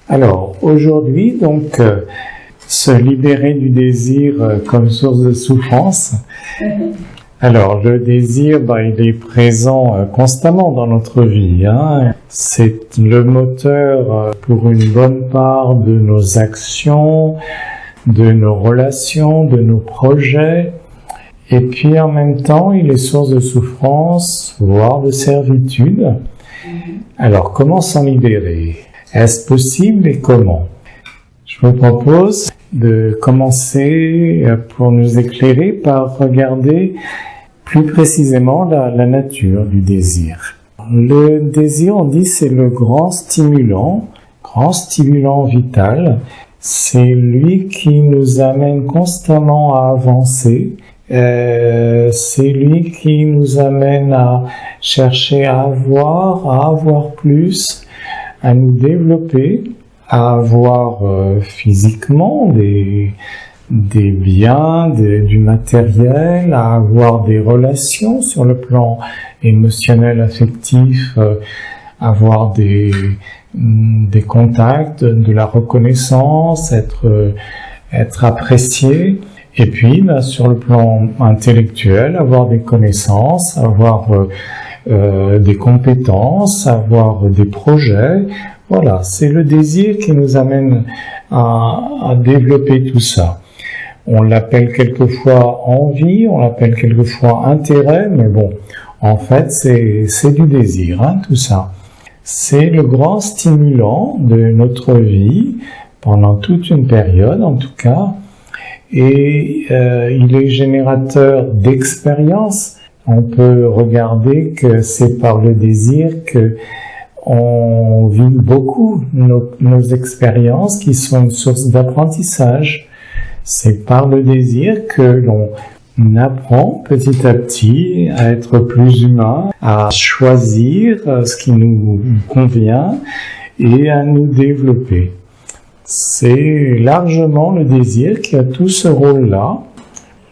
Alors, aujourd'hui, donc, se libérer du désir comme source de souffrance. Alors, le désir, il est présent constamment dans notre vie. C'est le moteur pour une bonne part de nos actions, de nos relations, de nos projets. Et puis, en même temps, il est source de souffrance, voire de servitude. Alors, comment s'en libérer? Est-ce possible et comment? Je vous propose de commencer, pour nous éclairer, par regarder plus précisément la nature du désir. Le désir, on dit, c'est le grand stimulant vital. C'est lui qui nous amène constamment à avancer. C'est lui qui nous amène à chercher à avoir plus, à nous développer, à avoir physiquement des biens, du matériel, à avoir des relations sur le plan émotionnel, affectif, avoir des contacts, de la reconnaissance, être apprécié. Et puis, sur le plan intellectuel, avoir des connaissances, avoir des compétences, avoir des projets. Voilà, c'est le désir qui nous amène à développer tout ça. On l'appelle quelquefois envie, on l'appelle quelquefois intérêt, mais bon, en fait, c'est du désir, tout ça. C'est le grand stimulant de notre vie, pendant toute une période en tout cas, et il est générateur d'expériences. On peut regarder que c'est par le désir que on vit beaucoup nos expériences qui sont une source d'apprentissage. C'est par le désir que l'on apprend petit à petit à être plus humain, à choisir ce qui nous convient et à nous développer. C'est largement le désir qui a tout ce rôle-là.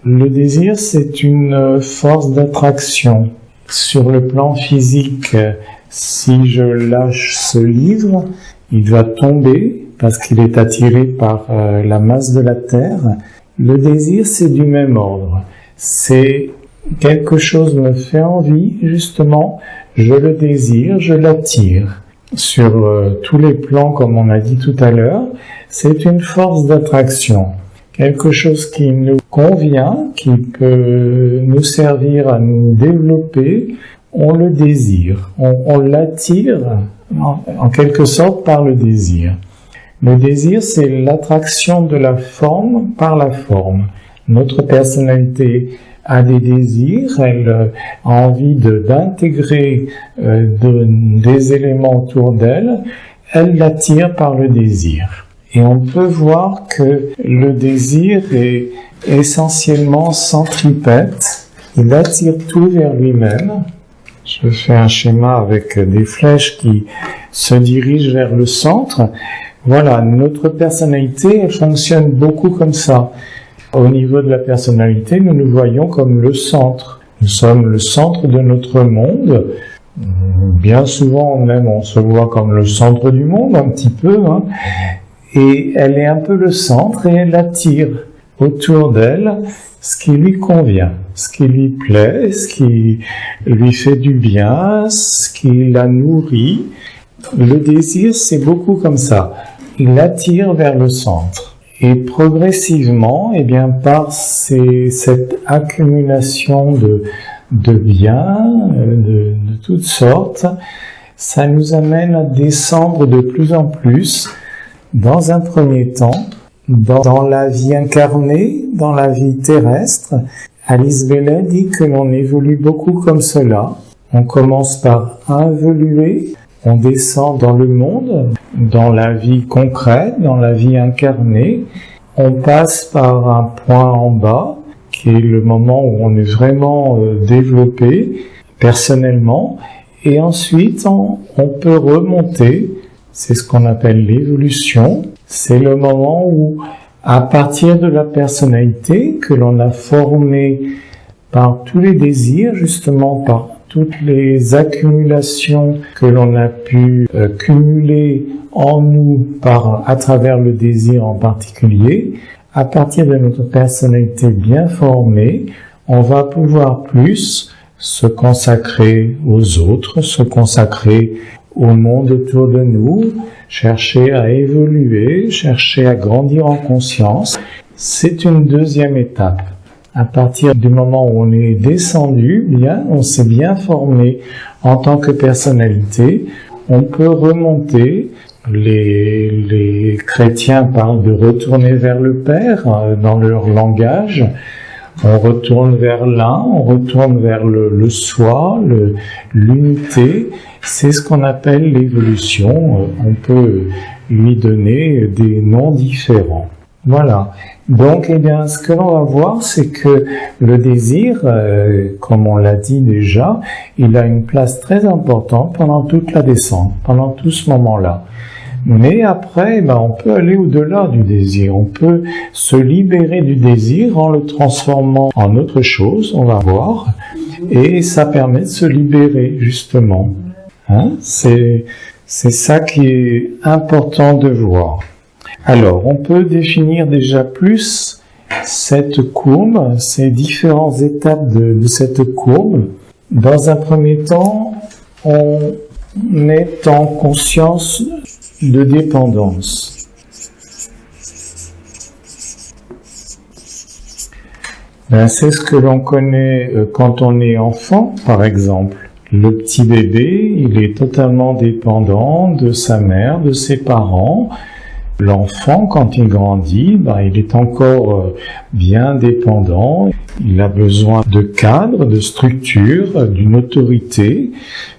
Le désir, c'est une force d'attraction. Sur le plan physique, si je lâche ce livre, il va tomber parce qu'il est attiré par la masse de la terre. Le désir, c'est du même ordre. C'est quelque chose me fait envie, justement, je le désire, je l'attire. Sur tous les plans, comme on a dit tout à l'heure, c'est une force d'attraction. Quelque chose qui nous convient, qui peut nous servir à nous développer, on le désire, on l'attire en quelque sorte par le désir. Le désir, c'est l'attraction de la forme par la forme. Notre personnalité a des désirs, elle a envie d'intégrer des éléments autour d'elle, elle l'attire par le désir. Et on peut voir que le désir est essentiellement centripète, il attire tout vers lui-même. Je fais un schéma avec des flèches qui se dirigent vers le centre. Voilà, notre personnalité elle fonctionne beaucoup comme ça. Au niveau de la personnalité, nous nous voyons comme le centre. Nous sommes le centre de notre monde. Bien souvent, même, on se voit comme le centre du monde, un petit peu, Et elle est un peu le centre et elle attire autour d'elle ce qui lui convient, ce qui lui plaît, ce qui lui fait du bien, ce qui la nourrit. Le désir, c'est beaucoup comme ça. Il attire vers le centre. Et progressivement, par cette accumulation de biens, de toutes sortes, ça nous amène à descendre de plus en plus, dans un premier temps, dans la vie incarnée, dans la vie terrestre. Alice Bailey dit que l'on évolue beaucoup comme cela. On commence par involuer, on descend dans le monde, dans la vie concrète, dans la vie incarnée. On passe par un point en bas, qui est le moment où on est vraiment développé personnellement, et ensuite on peut remonter. C'est ce qu'on appelle l'évolution. C'est le moment où, à partir de la personnalité que l'on a formée par tous les désirs, justement par toutes les accumulations que l'on a pu cumuler en nous à travers le désir en particulier, à partir de notre personnalité bien formée, on va pouvoir plus se consacrer aux autres, se consacrer au monde autour de nous, chercher à évoluer, chercher à grandir en conscience. C'est une deuxième étape. À partir du moment où on est descendu, bien, on s'est bien formé en tant que personnalité, on peut remonter. Les chrétiens parlent de retourner vers le Père dans leur langage. On retourne vers l'un, on retourne vers le soi, l'unité. C'est ce qu'on appelle l'évolution. On peut lui donner des noms différents. Voilà. Donc, eh bien, ce que l'on va voir, c'est que le désir, comme on l'a dit déjà, il a une place très importante pendant toute la descente, pendant tout ce moment-là. Mais après, on peut aller au-delà du désir. On peut se libérer du désir en le transformant en autre chose, on va voir. Et ça permet de se libérer, justement. C'est ça qui est important de voir. Alors, on peut définir déjà plus cette courbe, ces différentes étapes de cette courbe. Dans un premier temps, on est en conscience de dépendance. C'est ce que l'on connaît quand on est enfant, par exemple. Le petit bébé, il est totalement dépendant de sa mère, de ses parents. L'enfant, quand il grandit, il est encore bien dépendant. Il a besoin de cadre, de structure, d'une autorité.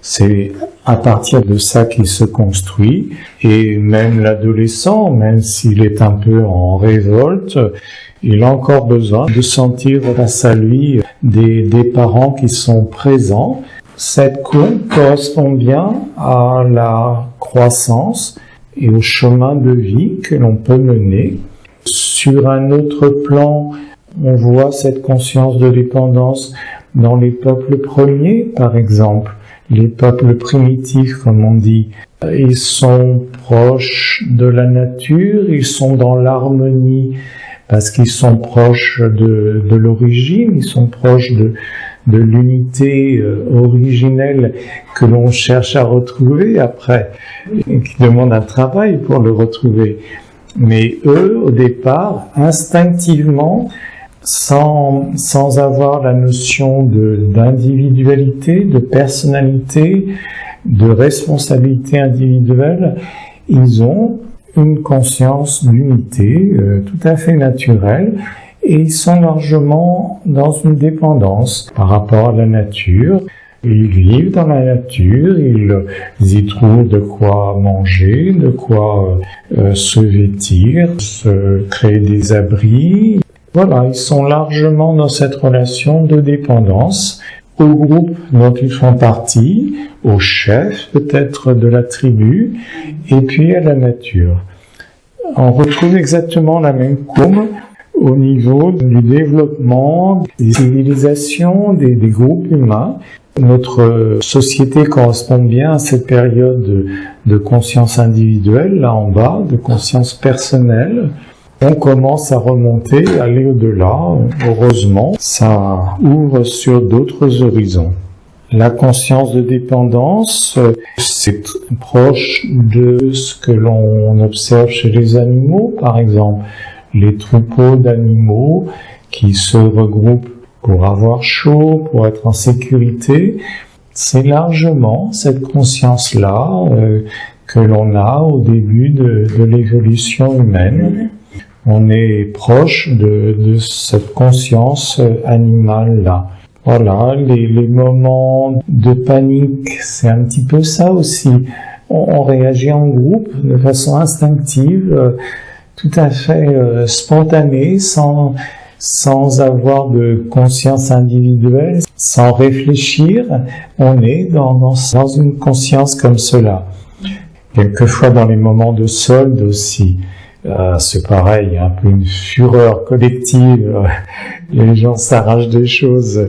C'est à partir de ça qu'il se construit. Et même l'adolescent, même s'il est un peu en révolte, il a encore besoin de sentir face à lui des parents qui sont présents. Cette courbe correspond bien à la croissance et au chemin de vie que l'on peut mener. Sur un autre plan, on voit cette conscience de dépendance dans les peuples premiers, par exemple. Les peuples primitifs, comme on dit, ils sont proches de la nature, ils sont dans l'harmonie parce qu'ils sont proches de l'origine, ils sont proches de l'unité originelle que l'on cherche à retrouver après, et qui demande un travail pour le retrouver. Mais eux, au départ, instinctivement, sans avoir la notion d'individualité, de personnalité, de responsabilité individuelle, ils ont une conscience d'unité tout à fait naturelle, et ils sont largement dans une dépendance par rapport à la nature. Ils vivent dans la nature, ils y trouvent de quoi manger, de quoi se vêtir, se créer des abris. Voilà, ils sont largement dans cette relation de dépendance au groupe dont ils font partie, au chef peut-être de la tribu, et puis à la nature. On retrouve exactement la même courbe au niveau du développement des civilisations, des groupes humains. Notre société correspond bien à cette période de conscience individuelle, là en bas, de conscience personnelle. On commence à remonter, à aller au-delà. Heureusement, ça ouvre sur d'autres horizons. La conscience de dépendance, c'est proche de ce que l'on observe chez les animaux, par exemple. Les troupeaux d'animaux qui se regroupent pour avoir chaud, pour être en sécurité. C'est largement cette conscience-là que l'on a au début de l'évolution humaine. On est proche de cette conscience animale-là. Voilà, les moments de panique, c'est un petit peu ça aussi. On réagit en groupe de façon instinctive, tout à fait spontanée, sans avoir de conscience individuelle, sans réfléchir. On est dans une conscience comme cela. Quelquefois dans les moments de solde aussi, c'est pareil, un peu une fureur collective. Les gens s'arrachent des choses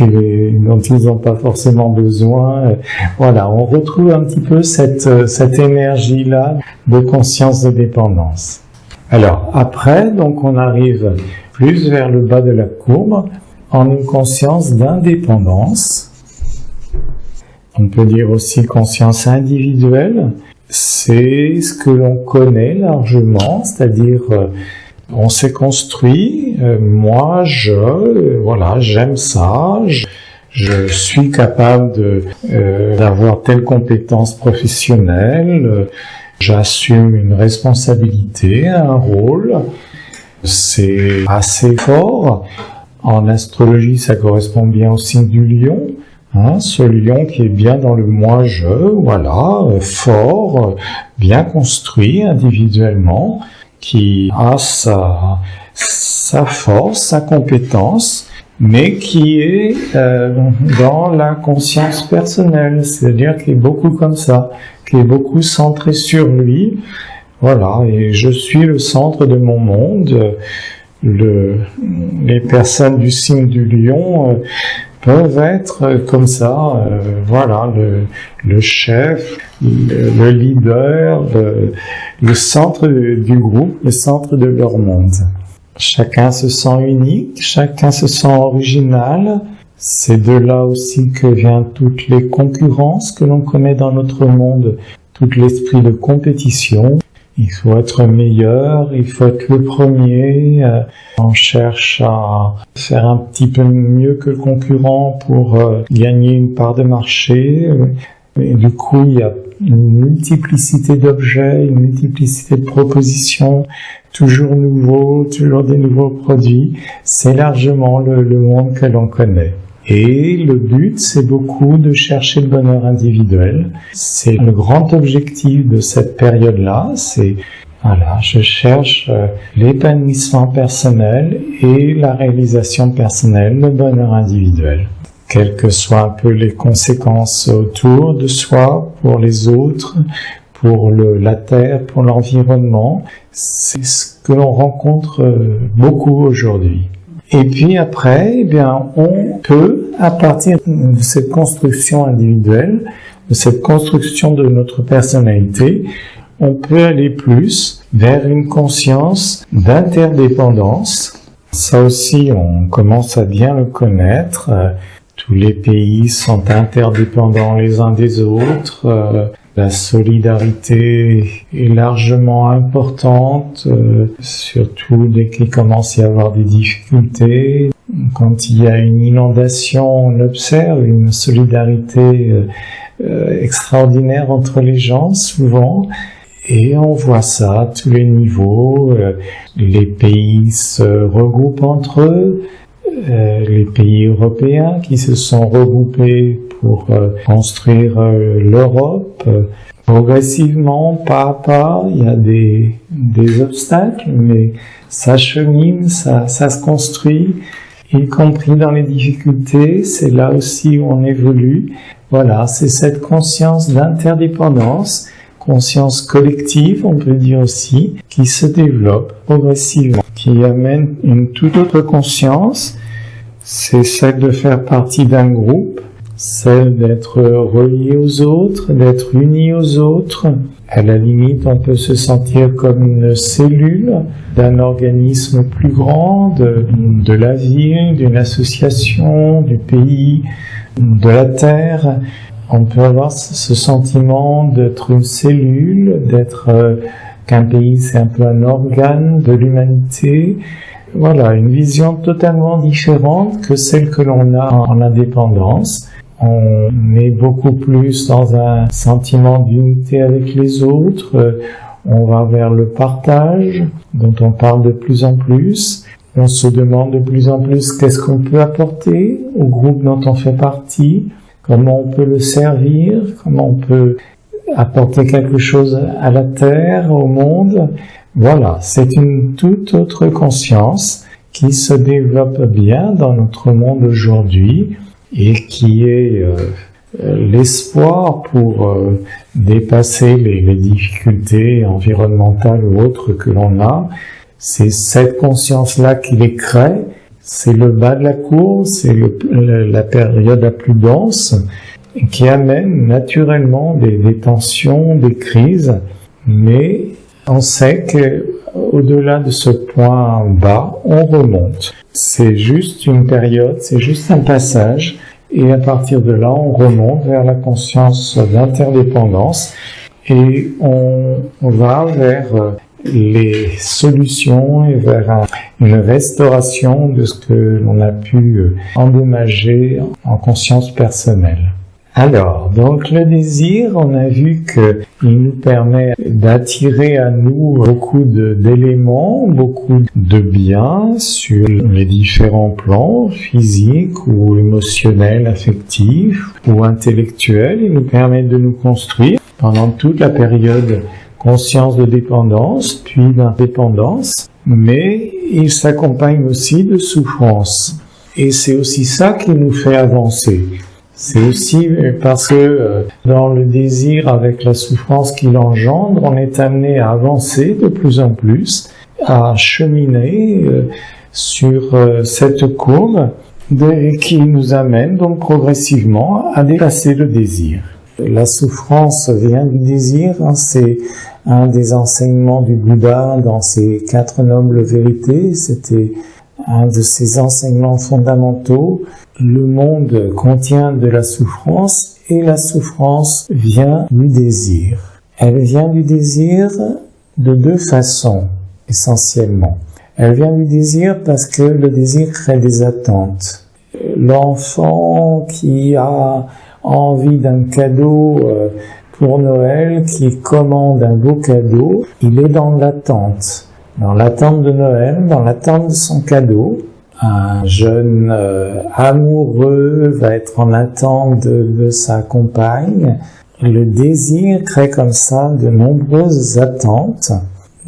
dont ils n'ont pas forcément besoin. Voilà, on retrouve un petit peu cette énergie-là de conscience de dépendance. Alors, après, donc on arrive plus vers le bas de la courbe, en une conscience d'indépendance. On peut dire aussi conscience individuelle. C'est ce que l'on connaît largement, c'est-à-dire on s'est construit, moi voilà, j'aime ça, je suis capable d'avoir telle compétence professionnelle, j'assume une responsabilité, un rôle, c'est assez fort. En astrologie, ça correspond bien au signe du lion. Ce lion qui est bien dans le moi-je, voilà, fort, bien construit individuellement, qui a sa force, sa compétence, mais qui est dans la conscience personnelle, c'est-à-dire qui est beaucoup comme ça, qui est beaucoup centré sur lui. Voilà, et je suis le centre de mon monde. Les personnes du signe du lion peuvent être comme ça, voilà, le chef, le leader, le centre du groupe, le centre de leur monde. Chacun se sent unique, chacun se sent original. C'est de là aussi que viennent toutes les concurrences que l'on connaît dans notre monde, tout l'esprit de compétition. Il faut être meilleur, il faut être le premier. On cherche à faire un petit peu mieux que le concurrent pour gagner une part de marché. Et du coup, il y a une multiplicité d'objets, une multiplicité de propositions, toujours nouveaux, toujours des nouveaux produits. C'est largement le monde que l'on connaît. Et le but, c'est beaucoup de chercher le bonheur individuel. C'est le grand objectif de cette période-là. C'est, voilà, je cherche l'épanouissement personnel et la réalisation personnelle, le bonheur individuel. Quelles que soient un peu les conséquences autour de soi, pour les autres, pour la terre, pour l'environnement, c'est ce que l'on rencontre beaucoup aujourd'hui. Et puis après, eh bien, on peut, à partir de cette construction individuelle, de cette construction de notre personnalité, on peut aller plus vers une conscience d'interdépendance. Ça aussi, on commence à bien le connaître. Tous les pays sont interdépendants les uns des autres. La solidarité est largement importante, surtout dès qu'il commence à y avoir des difficultés. Quand il y a une inondation, on observe une solidarité extraordinaire entre les gens, souvent. Et on voit ça à tous les niveaux. Les pays se regroupent entre eux. Les pays européens qui se sont regroupés pour construire l'Europe. Progressivement, pas à pas, il y a des obstacles, mais ça chemine, ça se construit, y compris dans les difficultés. C'est là aussi où on évolue. Voilà, c'est cette conscience d'interdépendance, conscience collective, on peut dire aussi, qui se développe progressivement, qui amène une toute autre conscience. C'est celle de faire partie d'un groupe, celle d'être relié aux autres, d'être uni aux autres. À la limite, on peut se sentir comme une cellule d'un organisme plus grand, de la ville, d'une association, du pays, de la terre. On peut avoir ce sentiment d'être une cellule, qu'un pays c'est un peu un organe de l'humanité. Voilà, une vision totalement différente que celle que l'on a en indépendance. On est beaucoup plus dans un sentiment d'unité avec les autres. On va vers le partage, dont on parle de plus en plus. On se demande de plus en plus qu'est-ce qu'on peut apporter au groupe dont on fait partie, comment on peut le servir, comment on peut apporter quelque chose à la terre, au monde. Voilà, c'est une toute autre conscience qui se développe bien dans notre monde aujourd'hui et qui est l'espoir pour dépasser les difficultés environnementales ou autres que l'on a. C'est cette conscience-là qui les crée. C'est le bas de la courbe, c'est la période la plus dense qui amène naturellement des tensions, des crises. Mais on sait que au-delà de ce point bas, on remonte. C'est juste une période, c'est juste un passage. Et à partir de là, on remonte vers la conscience d'interdépendance et on va vers les solutions et vers une restauration de ce que l'on a pu endommager en conscience personnelle. Alors, donc le désir, on a vu qu'il nous permet d'attirer à nous beaucoup d'éléments, beaucoup de biens sur les différents plans, physiques ou émotionnels, affectifs ou intellectuels. Il nous permet de nous construire pendant toute la période conscience de dépendance, puis d'indépendance, mais il s'accompagne aussi de souffrance. Et c'est aussi ça qui nous fait avancer. C'est aussi parce que dans le désir, avec la souffrance qu'il engendre, on est amené à avancer de plus en plus, à cheminer sur cette courbe qui nous amène donc progressivement à dépasser le désir. La souffrance vient du désir, c'est un des enseignements du Bouddha dans ses 4 nobles vérités, c'était un de ses enseignements fondamentaux. Le monde contient de la souffrance et la souffrance vient du désir. Elle vient du désir de 2 façons, essentiellement. Elle vient du désir parce que le désir crée des attentes. L'enfant qui a envie d'un cadeau pour Noël, qui commande un beau cadeau, il est dans l'attente de Noël, dans l'attente de son cadeau. Un jeune amoureux va être en attente de sa compagne. Le désir crée comme ça de nombreuses attentes.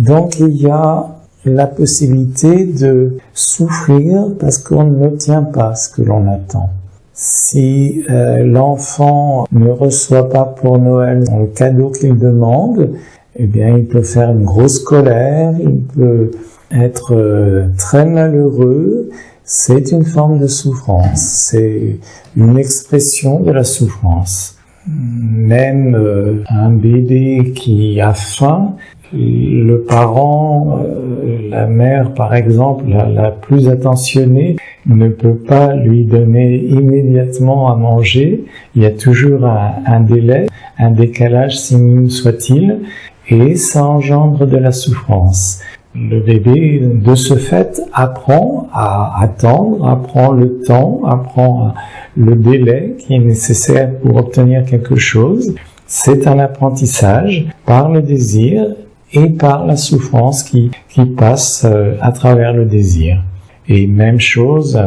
Donc il y a la possibilité de souffrir parce qu'on n'obtient pas ce que l'on attend. Si l'enfant ne reçoit pas pour Noël le cadeau qu'il demande, eh bien, il peut faire une grosse colère, il peut être très malheureux. C'est une forme de souffrance, c'est une expression de la souffrance. Même un bébé qui a faim, le parent, la mère par exemple, la plus attentionnée, ne peut pas lui donner immédiatement à manger. Il y a toujours un délai, un décalage si minime soit-il, et ça engendre de la souffrance. Le bébé, de ce fait, apprend à attendre, apprend le temps, apprend le délai qui est nécessaire pour obtenir quelque chose. C'est un apprentissage par le désir et par la souffrance qui passe à travers le désir. Et même chose,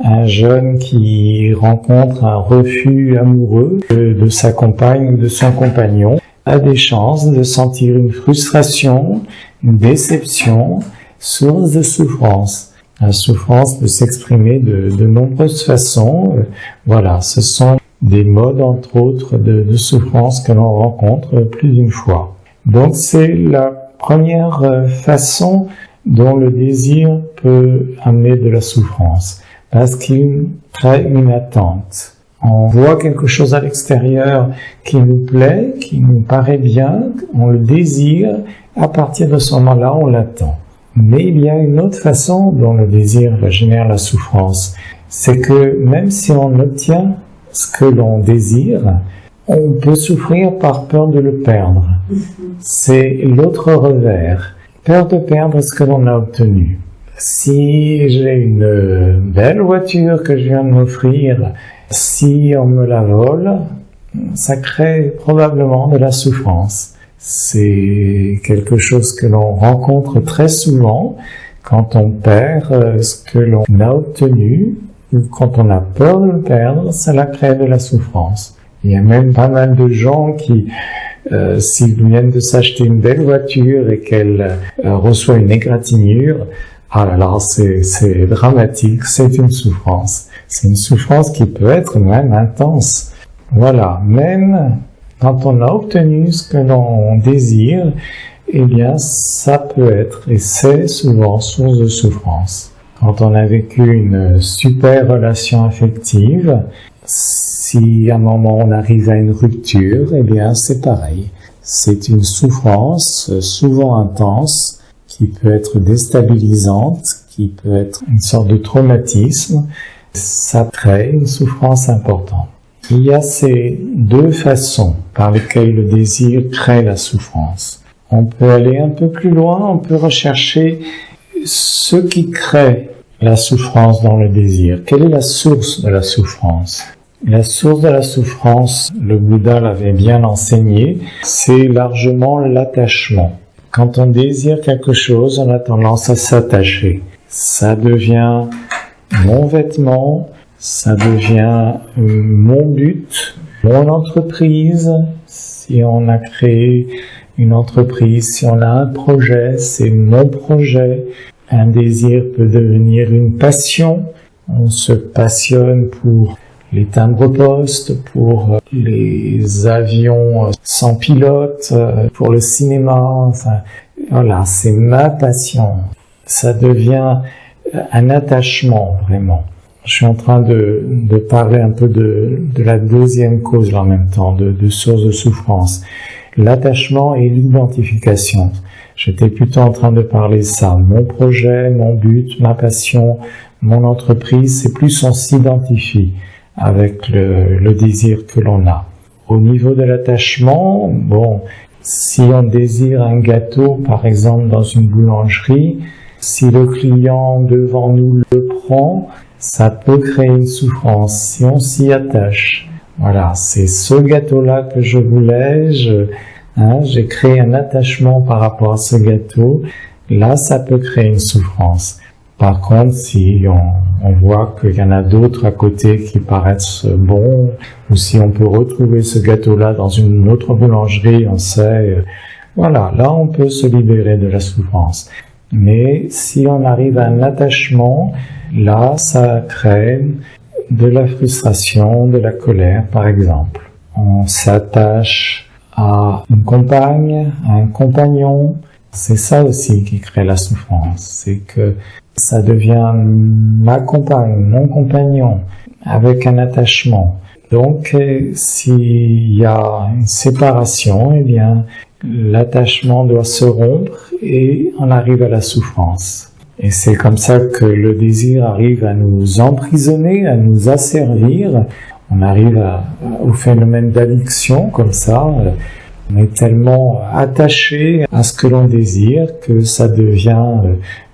un jeune qui rencontre un refus amoureux de sa compagne ou de son compagnon a des chances de sentir une frustration, une déception, source de souffrance. La souffrance peut s'exprimer de nombreuses façons. Voilà, ce sont des modes, entre autres, de souffrance que l'on rencontre plus d'une fois. Donc c'est la première façon dont le désir peut amener de la souffrance, parce qu'il crée une attente. On voit quelque chose à l'extérieur qui nous plaît, qui nous paraît bien, on le désire, à partir de ce moment-là, on l'attend. Mais il y a une autre façon dont le désir génère la souffrance. C'est que même si on obtient ce que l'on désire, on peut souffrir par peur de le perdre. C'est l'autre revers. Peur de perdre ce que l'on a obtenu. Si j'ai une belle voiture que je viens de m'offrir, si on me la vole, ça crée probablement de la souffrance. C'est quelque chose que l'on rencontre très souvent quand on perd ce que l'on a obtenu, ou quand on a peur de le perdre, cela crée de la souffrance. Il y a même pas mal de gens qui, s'ils viennent de s'acheter une belle voiture et qu'elle reçoit une égratignure, alors c'est dramatique, c'est une souffrance. C'est une souffrance qui peut être même intense. Voilà, même quand on a obtenu ce que l'on désire, eh bien, ça peut être, et c'est souvent source de souffrance. Quand on a vécu une super relation affective, si à un moment on arrive à une rupture, eh bien, c'est pareil. C'est une souffrance souvent intense, qui peut être déstabilisante, qui peut être une sorte de traumatisme. Ça crée une souffrance importante. Il y a ces deux façons par lesquelles le désir crée la souffrance. On peut aller un peu plus loin, on peut rechercher ce qui crée la souffrance dans le désir. Quelle est la source de la souffrance? La source de la souffrance, le Bouddha l'avait bien enseigné, c'est largement l'attachement. Quand on désire quelque chose, on a tendance à s'attacher. Ça devient mon vêtement, ça devient mon but, mon entreprise. Si on a créé une entreprise, si on a un projet, c'est mon projet. Un désir peut devenir une passion. On se passionne pour les timbres-poste, pour les avions sans pilote, pour le cinéma. Enfin, voilà, c'est ma passion. Ça devient un attachement, vraiment. Je suis en train de parler un peu de la deuxième cause là, en même temps, de source de souffrance. L'attachement et l'identification. J'étais plutôt en train de parler de ça. Mon projet, mon but, ma passion, mon entreprise, c'est plus on s'identifie avec le désir que l'on a. Au niveau de l'attachement, bon, si on désire un gâteau, par exemple, dans une boulangerie, si le client devant nous le prend, ça peut créer une souffrance si on s'y attache. Voilà, c'est ce gâteau-là que je voulais, j'ai créé un attachement par rapport à ce gâteau. Là, ça peut créer une souffrance. Par contre, si on voit qu'il y en a d'autres à côté qui paraissent bons, ou si on peut retrouver ce gâteau-là dans une autre boulangerie, on sait, voilà, là on peut se libérer de la souffrance. Mais si on arrive à un attachement, là, ça crée de la frustration, de la colère, par exemple. On s'attache à une compagne, à un compagnon. C'est ça aussi qui crée la souffrance. C'est que ça devient ma compagne, mon compagnon, avec un attachement. Donc, s'il y a une séparation, eh bien, l'attachement doit se rompre et on arrive à la souffrance. Et c'est comme ça que le désir arrive à nous emprisonner, à nous asservir. On arrive au phénomène d'addiction, comme ça. On est tellement attaché à ce que l'on désire que ça devient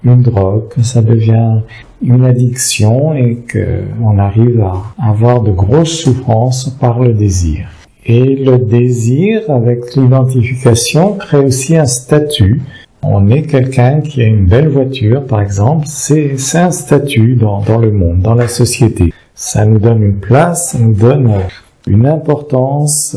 une drogue, que ça devient une addiction et qu'on arrive à avoir de grosses souffrances par le désir. Et le désir, avec l'identification, crée aussi un statut. On est quelqu'un qui a une belle voiture, par exemple, c'est un statut dans le monde, dans la société. Ça nous donne une place, ça nous donne une importance.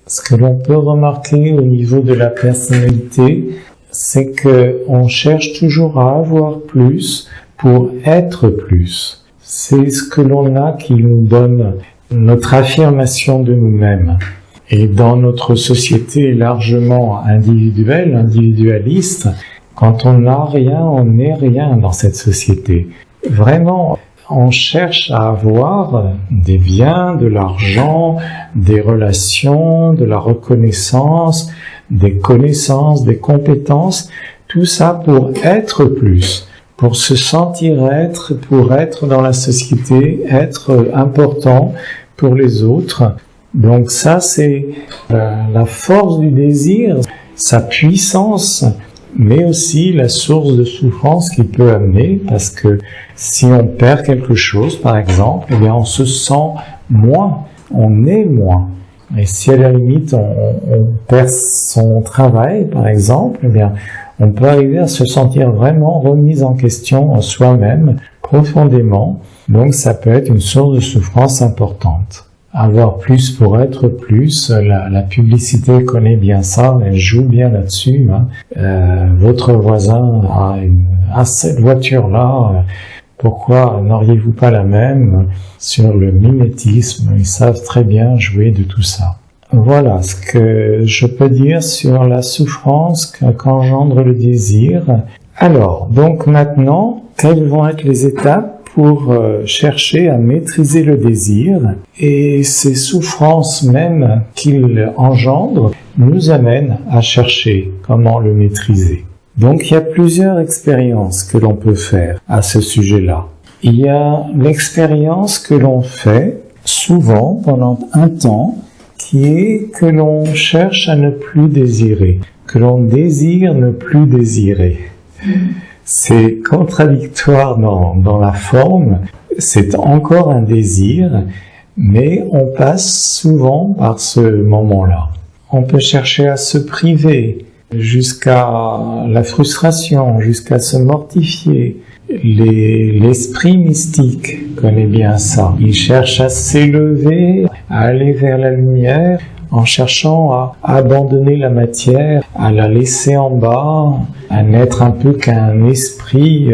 Ce que l'on peut remarquer au niveau de la personnalité, c'est que on cherche toujours à avoir plus pour être plus. C'est ce que l'on a qui nous donne notre affirmation de nous-mêmes. Et dans notre société largement individuelle, individualiste, quand on n'a rien, on n'est rien dans cette société. Vraiment, on cherche à avoir des biens, de l'argent, des relations, de la reconnaissance, des connaissances, des compétences, tout ça pour être plus, pour se sentir être, pour être dans la société, être important pour les autres. Donc ça, c'est la force du désir, sa puissance, mais aussi la source de souffrance qu'il peut amener, parce que si on perd quelque chose, par exemple, eh bien on se sent moins, on est moins. Et si à la limite on perd son travail, par exemple, eh bien on peut arriver à se sentir vraiment remis en question en soi-même, profondément. Donc ça peut être une source de souffrance importante. Avoir plus pour être plus, la publicité connaît bien ça, elle joue bien là-dessus. Votre voisin a cette voiture-là, Pourquoi n'auriez-vous pas la même sur le mimétisme? Ils savent très bien jouer de tout ça. Voilà ce que je peux dire sur la souffrance qu'engendre le désir. Alors, donc maintenant, quelles vont être les étapes pour chercher à maîtriser le désir? Et ces souffrances même qu'il engendre nous amènent à chercher comment le maîtriser. Donc il y a plusieurs expériences que l'on peut faire à ce sujet-là. Il y a l'expérience que l'on fait souvent pendant un temps, qui est que l'on cherche à ne plus désirer, que l'on désire ne plus désirer. C'est contradictoire dans la forme, c'est encore un désir, mais on passe souvent par ce moment-là. On peut chercher à se priver jusqu'à la frustration, jusqu'à se mortifier. L'esprit mystique connaît bien ça. Il cherche à s'élever, à aller vers la lumière, en cherchant à abandonner la matière, à la laisser en bas, à n'être un peu qu'un esprit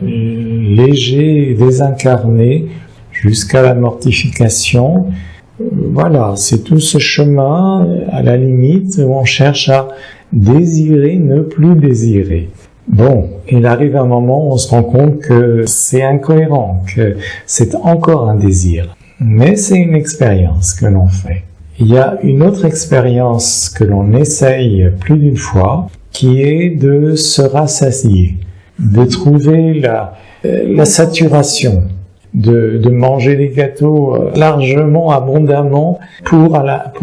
léger, désincarné, jusqu'à la mortification. Voilà, c'est tout ce chemin, à la limite, où on cherche à désirer, ne plus désirer. Bon, il arrive un moment où on se rend compte que c'est incohérent, que c'est encore un désir. Mais c'est une expérience que l'on fait. Il y a une autre expérience que l'on essaye plus d'une fois, qui est de se rassasier, de trouver la saturation, de manger des gâteaux largement, abondamment, pour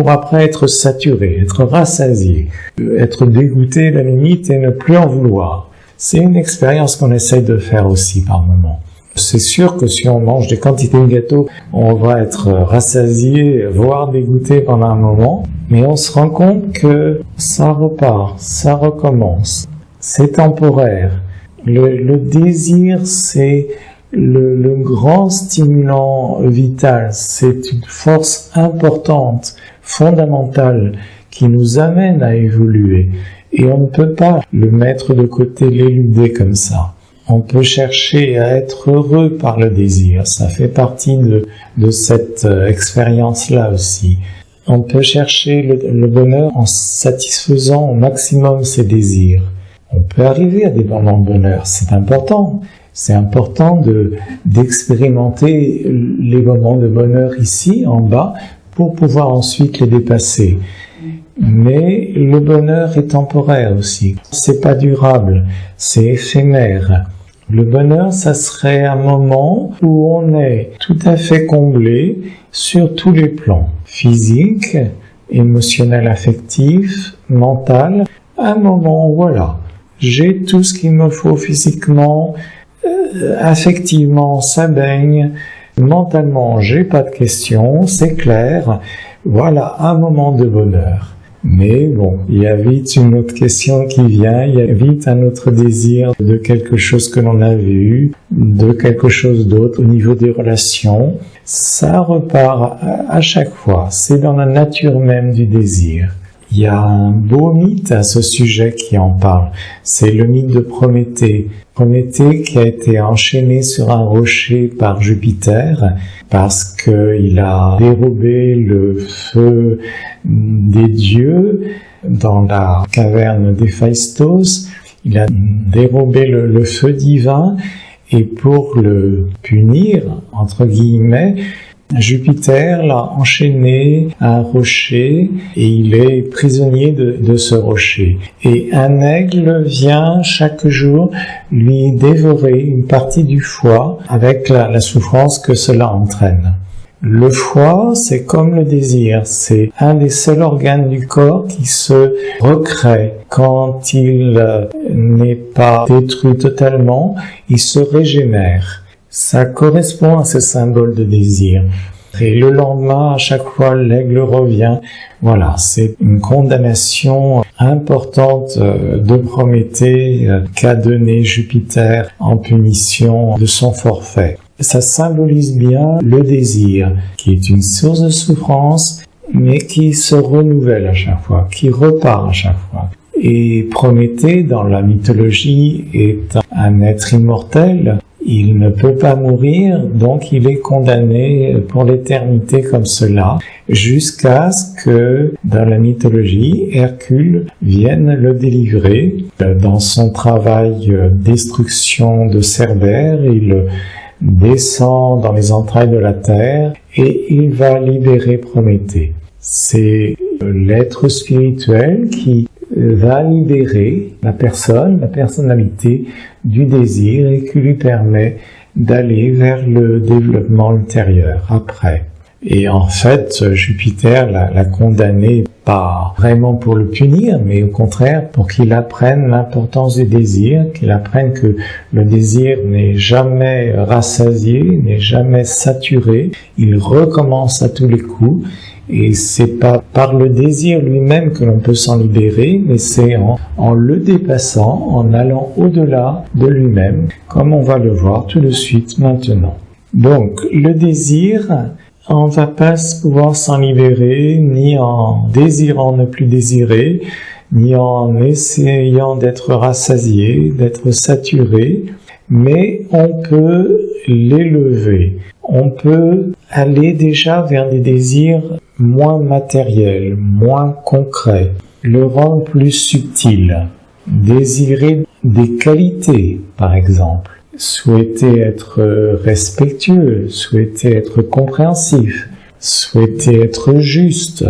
après être saturé, être rassasié, être dégoûté à la limite et ne plus en vouloir. C'est une expérience qu'on essaye de faire aussi par moment. C'est sûr que si on mange des quantités de gâteaux, on va être rassasié, voire dégoûté pendant un moment, mais on se rend compte que ça repart, ça recommence. C'est temporaire. Le désir, c'est le grand stimulant vital, c'est une force importante, fondamentale, qui nous amène à évoluer. Et on ne peut pas le mettre de côté, l'éluder comme ça. On peut chercher à être heureux par le désir, ça fait partie de cette expérience-là aussi. On peut chercher le bonheur en satisfaisant au maximum ses désirs. On peut arriver à des moments de bonheur, c'est important. C'est important d'expérimenter les moments de bonheur ici, en bas, pour pouvoir ensuite les dépasser. Mais le bonheur est temporaire aussi. C'est pas durable, c'est éphémère. Le bonheur, ça serait un moment où on est tout à fait comblé sur tous les plans. Physique, émotionnel, affectif, mental. Un moment où voilà, j'ai tout ce qu'il me faut physiquement, affectivement, ça baigne. Mentalement, j'ai pas de questions, c'est clair. Voilà, un moment de bonheur. Mais bon, il y a vite une autre question qui vient, il y a vite un autre désir de quelque chose que l'on a vu, de quelque chose d'autre au niveau des relations. Ça repart à chaque fois, c'est dans la nature même du désir. Il y a un beau mythe à ce sujet qui en parle, c'est le mythe de Prométhée. Prométhée qui a été enchaîné sur un rocher par Jupiter parce qu'il a dérobé le feu des dieux dans la caverne d'Héphaïstos. Il a dérobé le feu divin et pour le punir, entre guillemets, Jupiter l'a enchaîné à un rocher et il est prisonnier de ce rocher. Et un aigle vient chaque jour lui dévorer une partie du foie avec la souffrance que cela entraîne. Le foie, c'est comme le désir, c'est un des seuls organes du corps qui se recrée. Quand il n'est pas détruit totalement, il se régénère. Ça correspond à ce symbole de désir. Et le lendemain, à chaque fois, l'aigle revient. Voilà, c'est une condamnation importante de Prométhée qu'a donné Jupiter en punition de son forfait. Ça symbolise bien le désir, qui est une source de souffrance, mais qui se renouvelle à chaque fois, qui repart à chaque fois. Et Prométhée, dans la mythologie, est un être immortel. Il ne peut pas mourir, donc il est condamné pour l'éternité comme cela, jusqu'à ce que, dans la mythologie, Hercule vienne le délivrer. Dans son travail destruction de Cerbère, il descend dans les entrailles de la terre et il va libérer Prométhée. C'est l'être spirituel qui va libérer la personne, la personnalité du désir et qui lui permet d'aller vers le développement ultérieur après. Et en fait, Jupiter l'a condamné pas vraiment pour le punir, mais au contraire pour qu'il apprenne l'importance du désir, qu'il apprenne que le désir n'est jamais rassasié, n'est jamais saturé, il recommence à tous les coups. Et c'est pas par le désir lui-même que l'on peut s'en libérer, mais c'est en le dépassant, en allant au-delà de lui-même, comme on va le voir tout de suite maintenant. Donc, le désir, on va pas pouvoir s'en libérer, ni en désirant ne plus désirer, ni en essayant d'être rassasié, d'être saturé, mais on peut l'élever. On peut aller déjà vers des désirs moins matériels, moins concrets, le rendre plus subtil, désirer des qualités, par exemple, souhaiter être respectueux, souhaiter être compréhensif, souhaiter être juste,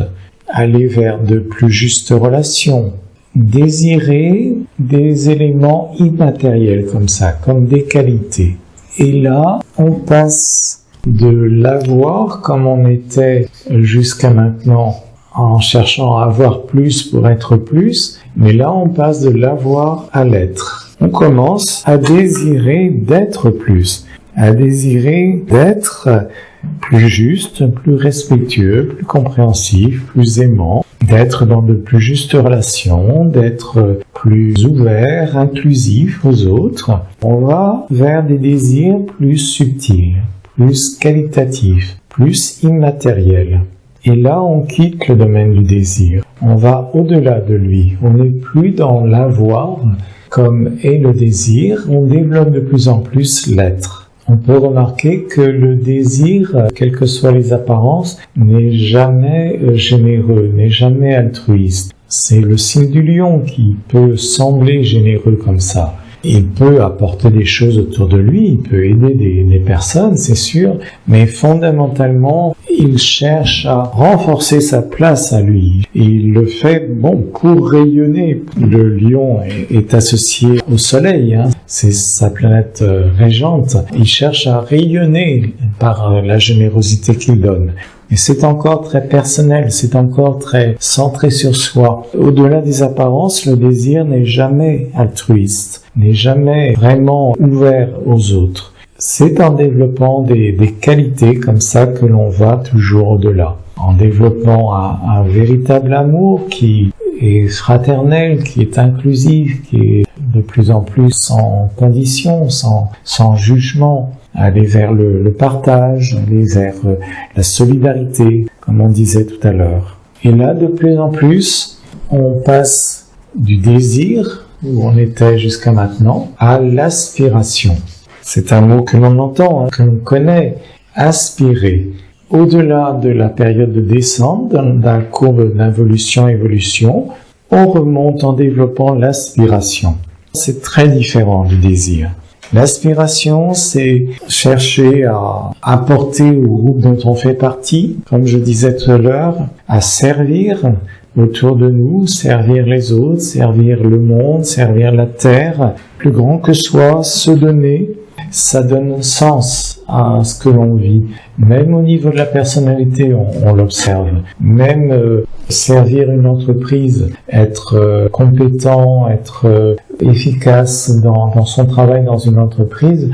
aller vers de plus justes relations, désirer des éléments immatériels comme ça, comme des qualités. Et là, on passe de l'avoir comme on était jusqu'à maintenant en cherchant à avoir plus pour être plus, mais là on passe de l'avoir à l'être. On commence à désirer d'être plus, à désirer d'être plus juste, plus respectueux, plus compréhensif, plus aimant, d'être dans de plus justes relations, d'être plus ouvert, inclusif aux autres. On va vers des désirs plus subtils, plus qualitatifs, plus immatériels. Et là, on quitte le domaine du désir. On va au-delà de lui. On n'est plus dans l'avoir comme est le désir. On développe de plus en plus l'être. On peut remarquer que le désir, quelles que soient les apparences, n'est jamais généreux, n'est jamais altruiste. C'est le signe du lion qui peut sembler généreux comme ça. Il peut apporter des choses autour de lui, il peut aider des personnes, c'est sûr, mais fondamentalement, il cherche à renforcer sa place à lui. Et il le fait, pour rayonner. Le lion est associé au soleil, c'est sa planète régente. Il cherche à rayonner par la générosité qu'il donne. Et c'est encore très personnel, c'est encore très centré sur soi. Au-delà des apparences, le désir n'est jamais altruiste, n'est jamais vraiment ouvert aux autres. C'est en développant des qualités comme ça que l'on va toujours au-delà. En développant un véritable amour qui est fraternel, qui est inclusif, qui est de plus en plus sans condition, sans jugement. Aller vers le partage, aller vers la solidarité, comme on disait tout à l'heure. Et là, de plus en plus, on passe du désir, où on était jusqu'à maintenant, à l'aspiration. C'est un mot que l'on entend, que l'on connaît, aspirer. Au-delà de la période de descente, dans la courbe d'involution-évolution, on remonte en développant l'aspiration. C'est très différent du désir. L'aspiration, c'est chercher à apporter au groupe dont on fait partie, comme je disais tout à l'heure, à servir autour de nous, servir les autres, servir le monde, servir la terre, plus grand que soi, se donner. Ça donne sens à ce que l'on vit. Même au niveau de la personnalité, on l'observe. Même servir une entreprise, être compétent, être efficace dans son travail dans une entreprise,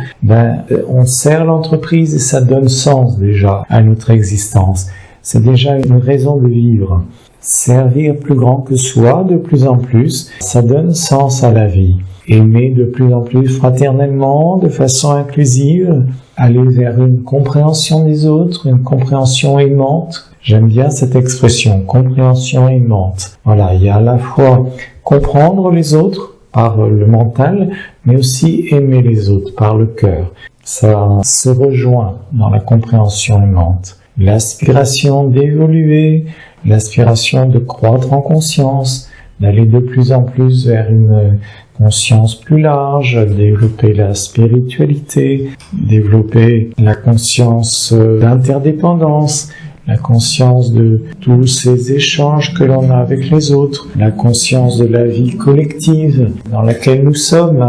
on sert l'entreprise et ça donne sens déjà à notre existence. C'est déjà une raison de vivre. Servir plus grand que soi, de plus en plus, ça donne sens à la vie. Aimer de plus en plus fraternellement, de façon inclusive, aller vers une compréhension des autres, une compréhension aimante. J'aime bien cette expression, compréhension aimante. Voilà, il y a à la fois comprendre les autres, par le mental, mais aussi aimer les autres par le cœur. Ça se rejoint dans la compréhension aimante. L'aspiration d'évoluer, l'aspiration de croître en conscience, d'aller de plus en plus vers une conscience plus large, développer la spiritualité, développer la conscience d'interdépendance, la conscience de tous ces échanges que l'on a avec les autres, la conscience de la vie collective dans laquelle nous sommes.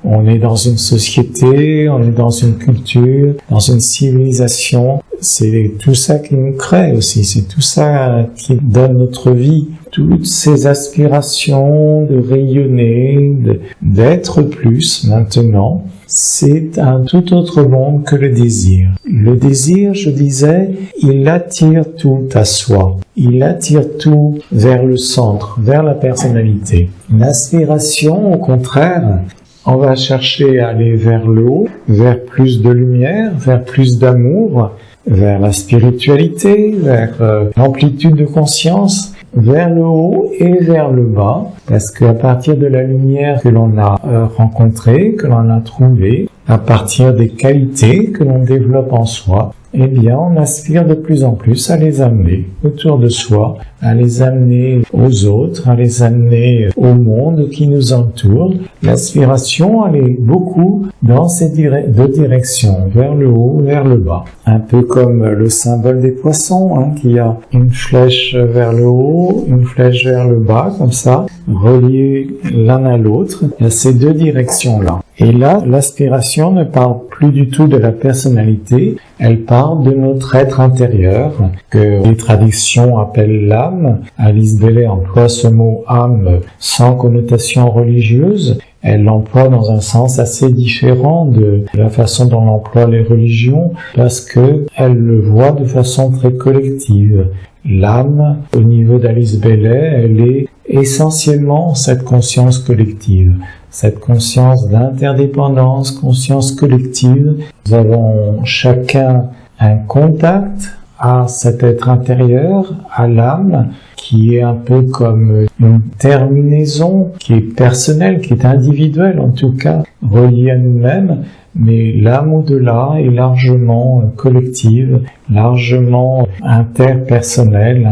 On est dans une société, on est dans une culture, dans une civilisation. C'est tout ça qui nous crée aussi, c'est tout ça qui donne notre vie. Toutes ces aspirations de rayonner, d'être plus maintenant, c'est un tout autre monde que le désir. Le désir, je disais, il attire tout à soi. Il attire tout vers le centre, vers la personnalité. L'aspiration, au contraire, on va chercher à aller vers le haut, vers plus de lumière, vers plus d'amour, vers la spiritualité, vers l'amplitude de conscience, vers le haut et vers le bas, parce qu'à partir de la lumière que l'on a rencontrée, que l'on a trouvée, à partir des qualités que l'on développe en soi, eh bien, on aspire de plus en plus à les amener autour de soi, à les amener aux autres, à les amener au monde qui nous entoure. L'aspiration, elle est beaucoup dans ces deux directions, vers le haut, vers le bas. Un peu comme le symbole des poissons, qui a une flèche vers le haut, une flèche vers le bas, comme ça, reliées l'un à l'autre. Il y a ces deux directions-là. Et là, l'aspiration ne parle plus du tout de la personnalité, elle parle de notre être intérieur, que les traditions appellent l'âme. Alice Bailey emploie ce mot âme sans connotation religieuse. Elle l'emploie dans un sens assez différent de la façon dont l'emploient les religions, parce que elle le voit de façon très collective. L'âme, au niveau d'Alice Bailey, elle est essentiellement cette conscience collective, cette conscience d'interdépendance, conscience collective. Nous avons chacun un contact à cet être intérieur, à l'âme, qui est un peu comme une terminaison qui est personnelle, qui est individuelle en tout cas, reliée à nous-mêmes, mais l'âme au-delà est largement collective, largement interpersonnelle,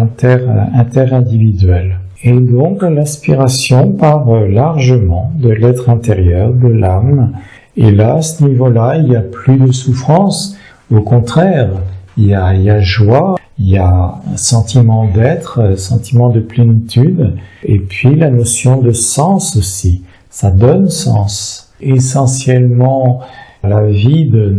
interindividuelle. Et donc l'aspiration parle largement de l'être intérieur, de l'âme, et là, à ce niveau-là, il n'y a plus de souffrance, au contraire, il y a joie, il y a un sentiment d'être, sentiment de plénitude, et puis la notion de sens aussi. Ça donne sens. Essentiellement, la vie de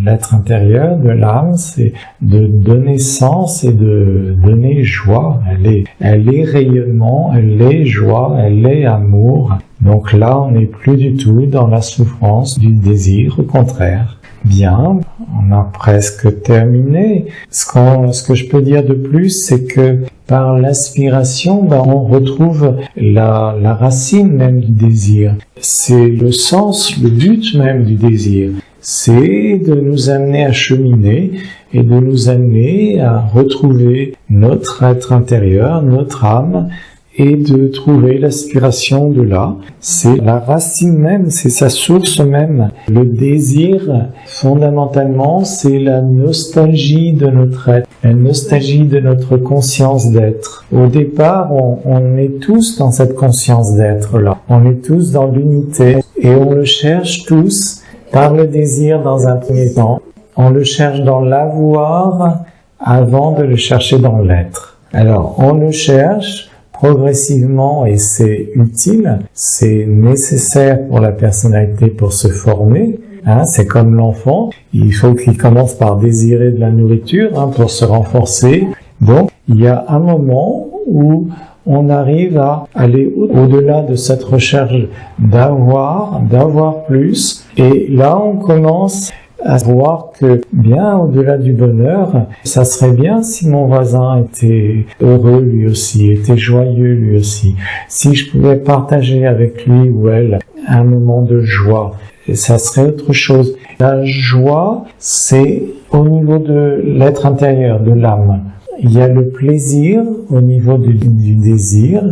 l'être intérieur, de l'âme, c'est de donner sens et de donner joie. Elle est rayonnement, elle est joie, elle est amour. Donc là, on n'est plus du tout dans la souffrance du désir, au contraire. Bien, on a presque terminé. Ce que je peux dire de plus, c'est que par l'aspiration, on retrouve la racine même du désir. C'est le sens, le but même du désir. C'est de nous amener à cheminer et de nous amener à retrouver notre être intérieur, notre âme, et de trouver l'aspiration de là. C'est la racine même, c'est sa source même. Le désir, fondamentalement, c'est la nostalgie de notre être, la nostalgie de notre conscience d'être. Au départ, on est tous dans cette conscience d'être-là. On est tous dans l'unité et on le cherche tous par le désir dans un premier temps. On le cherche dans l'avoir avant de le chercher dans l'être. Alors, on le cherche progressivement, et c'est utile, c'est nécessaire pour la personnalité pour se former. C'est comme l'enfant, il faut qu'il commence par désirer de la nourriture pour se renforcer. Donc, il y a un moment où on arrive à aller au-delà de cette recherche d'avoir plus, et là on commence à voir que, bien au-delà du bonheur, ça serait bien si mon voisin était heureux lui aussi, était joyeux lui aussi, si je pouvais partager avec lui ou elle un moment de joie, ça serait autre chose. La joie, c'est au niveau de l'être intérieur, de l'âme. Il y a le plaisir au niveau du désir,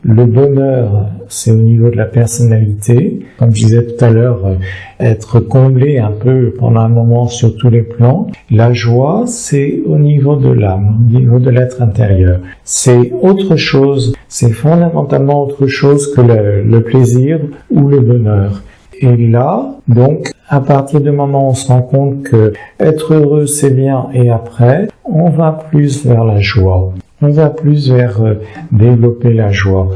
Le bonheur, c'est au niveau de la personnalité. Comme je disais tout à l'heure, être comblé un peu pendant un moment sur tous les plans. La joie, c'est au niveau de l'âme, au niveau de l'être intérieur. C'est autre chose, c'est fondamentalement autre chose que le plaisir ou le bonheur. Et là, donc, à partir du moment où on se rend compte que être heureux c'est bien et après, on va plus vers la joie. On va plus vers développer la joie.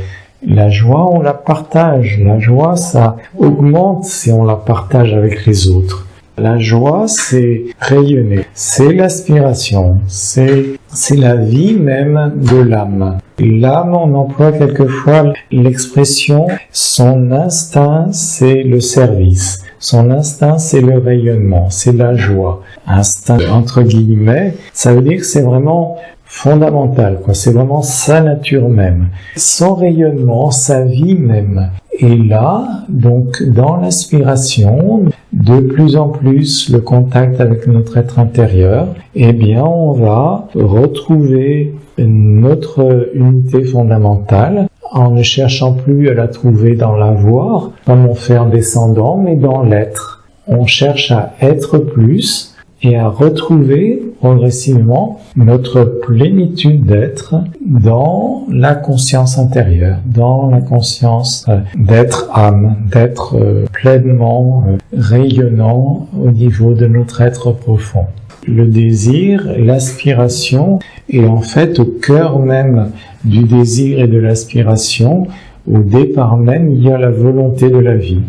La joie, on la partage. La joie, ça augmente si on la partage avec les autres. La joie, c'est rayonner. C'est l'aspiration. C'est la vie même de l'âme. L'âme, on emploie quelquefois l'expression son instinct, c'est le service. Son instinct, c'est le rayonnement, c'est la joie. Instinct, entre guillemets, ça veut dire que c'est vraiment fondamental, quoi. C'est vraiment sa nature même. Son rayonnement, sa vie même. Et là, donc, dans l'aspiration, de plus en plus le contact avec notre être intérieur, eh bien, on va retrouver notre unité fondamentale en ne cherchant plus à la trouver dans l'avoir, comme on fait en descendant, mais dans l'être. On cherche à être plus et à retrouver progressivement notre plénitude d'être dans la conscience intérieure, dans la conscience d'être âme, d'être pleinement rayonnant au niveau de notre être profond. Le désir, l'aspiration est en fait au cœur même du désir et de l'aspiration. Au départ même, il y a la volonté de la vie.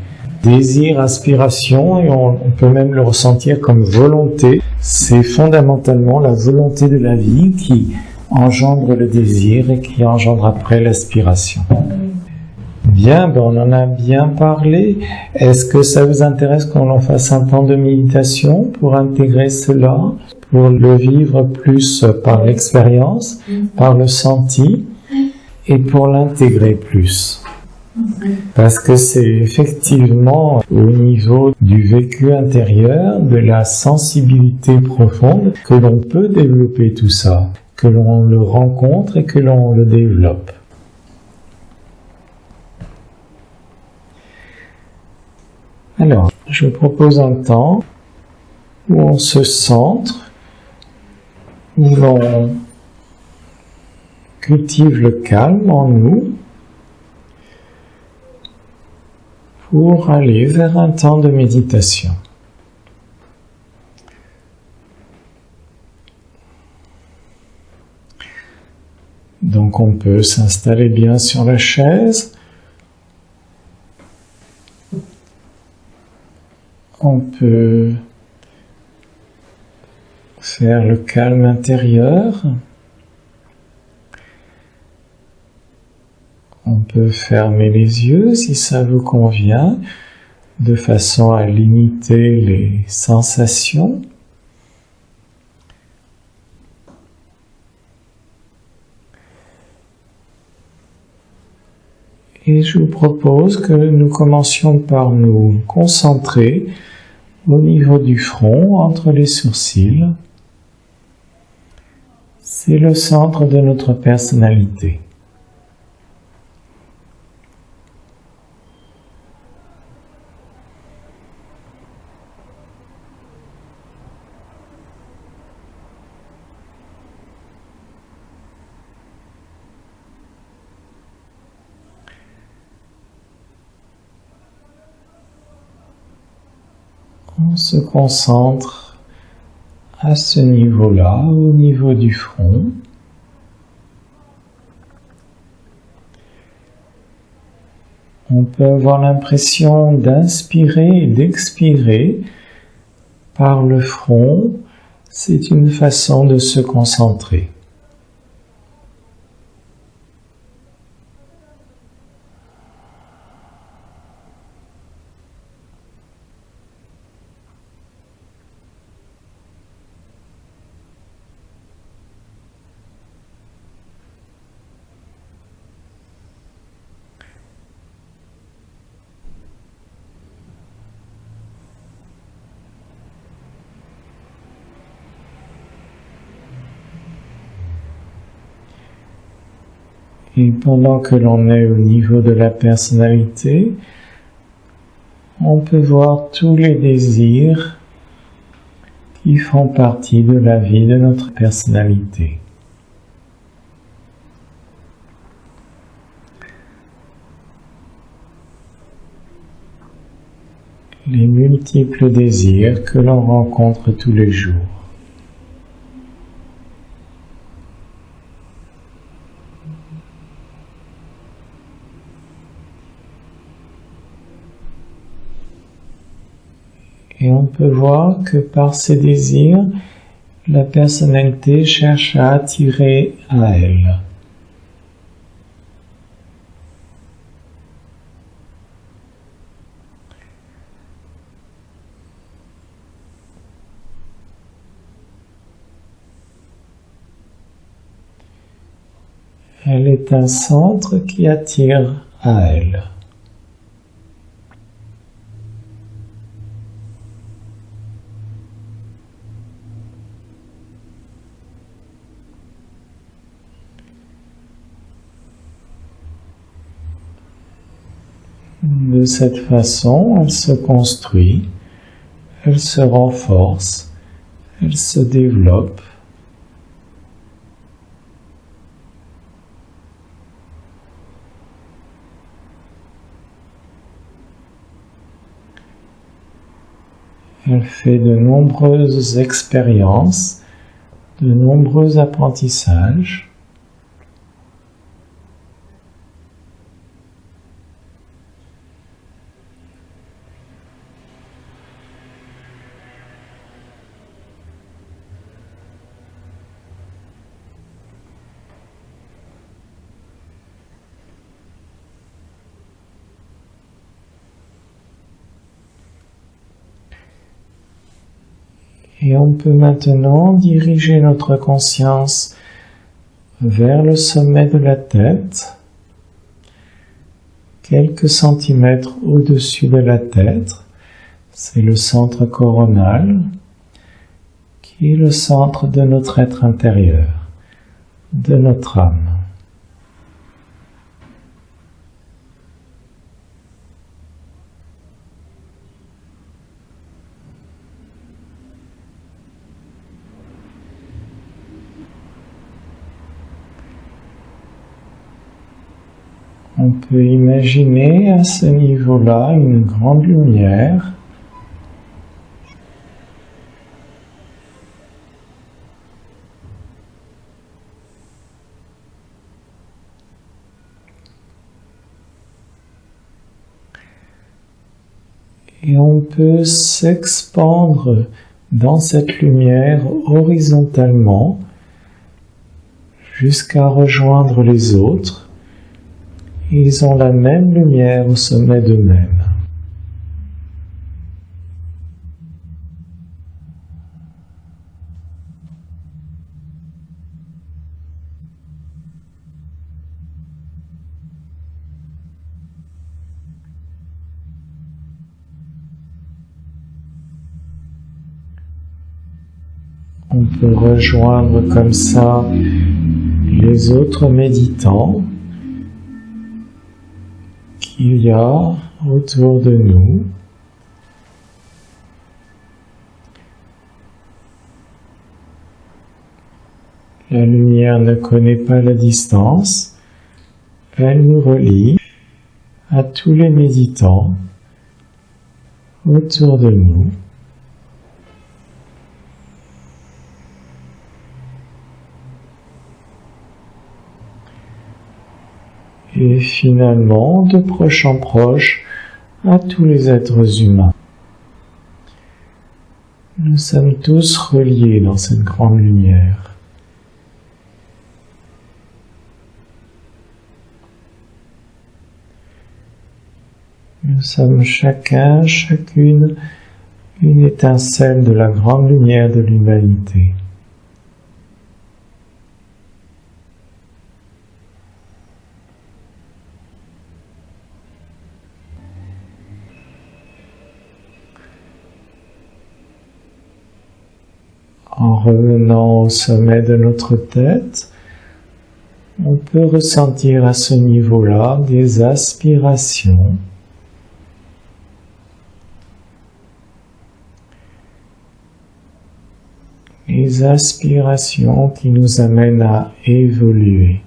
Désir, aspiration, et on peut même le ressentir comme volonté. C'est fondamentalement la volonté de la vie qui engendre le désir et qui engendre après l'aspiration. Bien, on en a bien parlé. Est-ce que ça vous intéresse qu'on en fasse un temps de méditation pour intégrer cela, pour le vivre plus par l'expérience, par le senti, et pour l'intégrer plus? Parce que c'est effectivement au niveau du vécu intérieur, de la sensibilité profonde, que l'on peut développer tout ça, que l'on le rencontre et que l'on le développe. Alors, je vous propose un temps où on se centre, où l'on cultive le calme en nous, pour aller vers un temps de méditation. Donc on peut s'installer bien sur la chaise. On peut faire le calme intérieur. On peut fermer les yeux si ça vous convient, de façon à limiter les sensations. Et je vous propose que nous commencions par nous concentrer au niveau du front, entre les sourcils. C'est le centre de notre personnalité. On se concentre à ce niveau-là, au niveau du front. On peut avoir l'impression d'inspirer et d'expirer par le front. C'est une façon de se concentrer. Et pendant que l'on est au niveau de la personnalité, on peut voir tous les désirs qui font partie de la vie de notre personnalité. Les multiples désirs que l'on rencontre tous les jours. Et on peut voir que par ces désirs, la personnalité cherche à attirer à elle. Elle est un centre qui attire à elle. De cette façon, elle se construit, elle se renforce, elle se développe. Elle fait de nombreuses expériences, de nombreux apprentissages. Et on peut maintenant diriger notre conscience vers le sommet de la tête, quelques centimètres au-dessus de la tête. C'est le centre coronal, qui est le centre de notre être intérieur, de notre âme. On peut imaginer à ce niveau-là une grande lumière et on peut s'expandre dans cette lumière horizontalement jusqu'à rejoindre les autres. Ils ont la même lumière au sommet d'eux-mêmes. On peut rejoindre comme ça les autres méditants qu'il y a autour de nous. La lumière ne connaît pas la distance, elle nous relie à tous les méditants autour de nous. Et finalement, de proche en proche, à tous les êtres humains. Nous sommes tous reliés dans cette grande lumière. Nous sommes chacun, chacune, une étincelle de la grande lumière de l'humanité. En revenant au sommet de notre tête, On peut ressentir à ce niveau-là des aspirations. Les aspirations qui nous amènent à évoluer,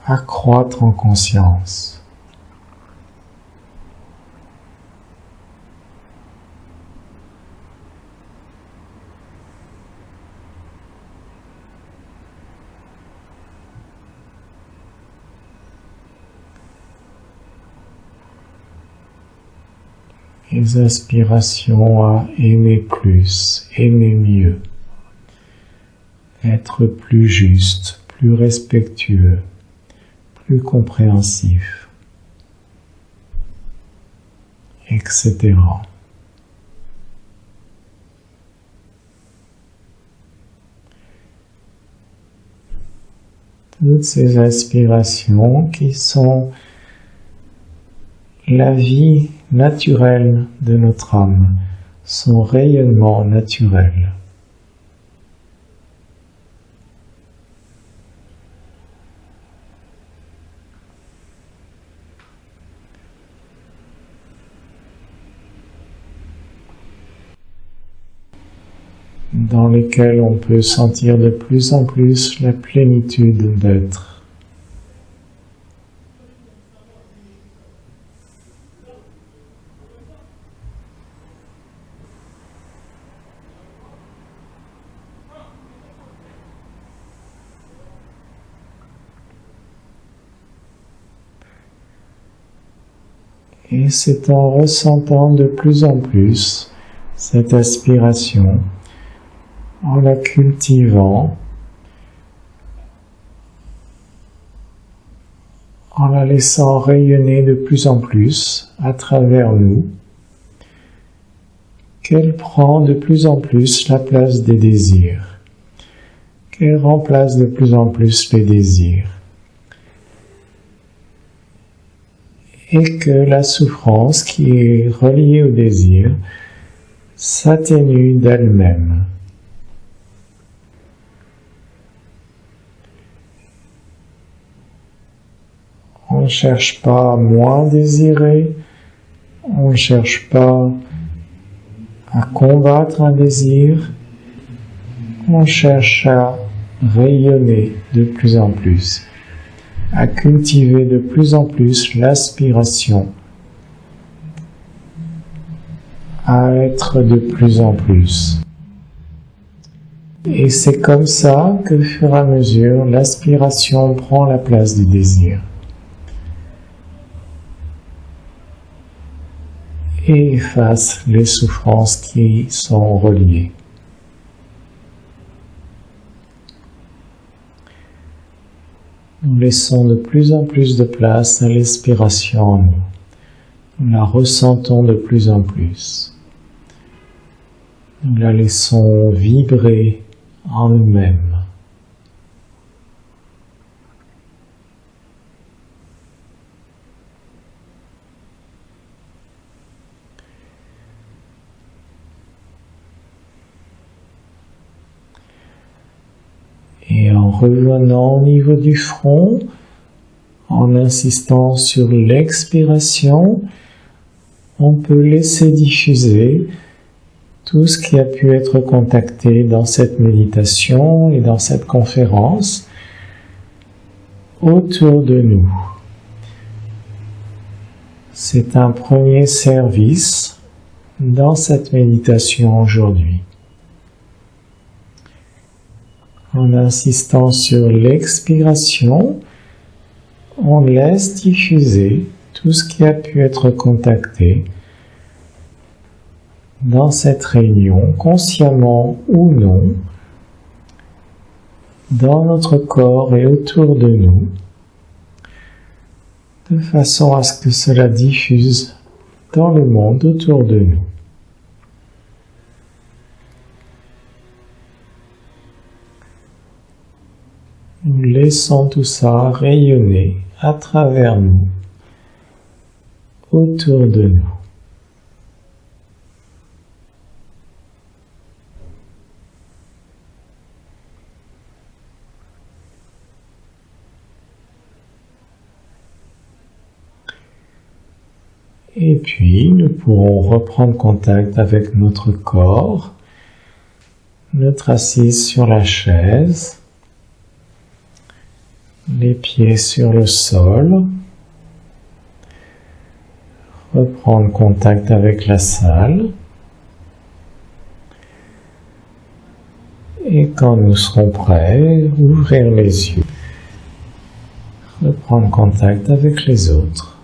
à croître en conscience. Les aspirations à aimer plus, aimer mieux, être plus juste, plus respectueux, plus compréhensif, etc. Toutes ces aspirations qui sont la vie naturelle de notre âme, son rayonnement naturel. Dans lesquels on peut sentir de plus en plus la plénitude d'être. Et c'est en ressentant de plus en plus cette aspiration, en la cultivant, en la laissant rayonner de plus en plus à travers nous, qu'elle prend de plus en plus la place des désirs, qu'elle remplace de plus en plus les désirs, et que la souffrance qui est reliée au désir s'atténue d'elle-même. On ne cherche pas à moins désirer, on ne cherche pas à combattre un désir, on cherche à rayonner de plus en plus, à cultiver de plus en plus l'aspiration, à être de plus en plus. Et c'est comme ça que, au fur et à mesure, l'aspiration prend la place du désir. Et efface les souffrances qui sont reliées. Nous laissons de plus en plus de place à l'aspiration en nous. Nous la ressentons de plus en plus. Nous la laissons vibrer en nous-mêmes. Et en revenant au niveau du front, en insistant sur l'expiration, on peut laisser diffuser tout ce qui a pu être contacté dans cette méditation et dans cette conférence autour de nous. C'est un premier service dans cette méditation aujourd'hui. En insistant sur l'expiration, on laisse diffuser tout ce qui a pu être contacté dans cette réunion, consciemment ou non, dans notre corps et autour de nous, de façon à ce que cela diffuse dans le monde autour de nous. Nous laissons tout ça rayonner à travers nous, autour de nous. Et puis, nous pourrons reprendre contact avec notre corps, notre assise sur la chaise, les pieds sur le sol, reprendre contact avec la salle. Et quand nous serons prêts, ouvrir les yeux, reprendre contact avec les autres.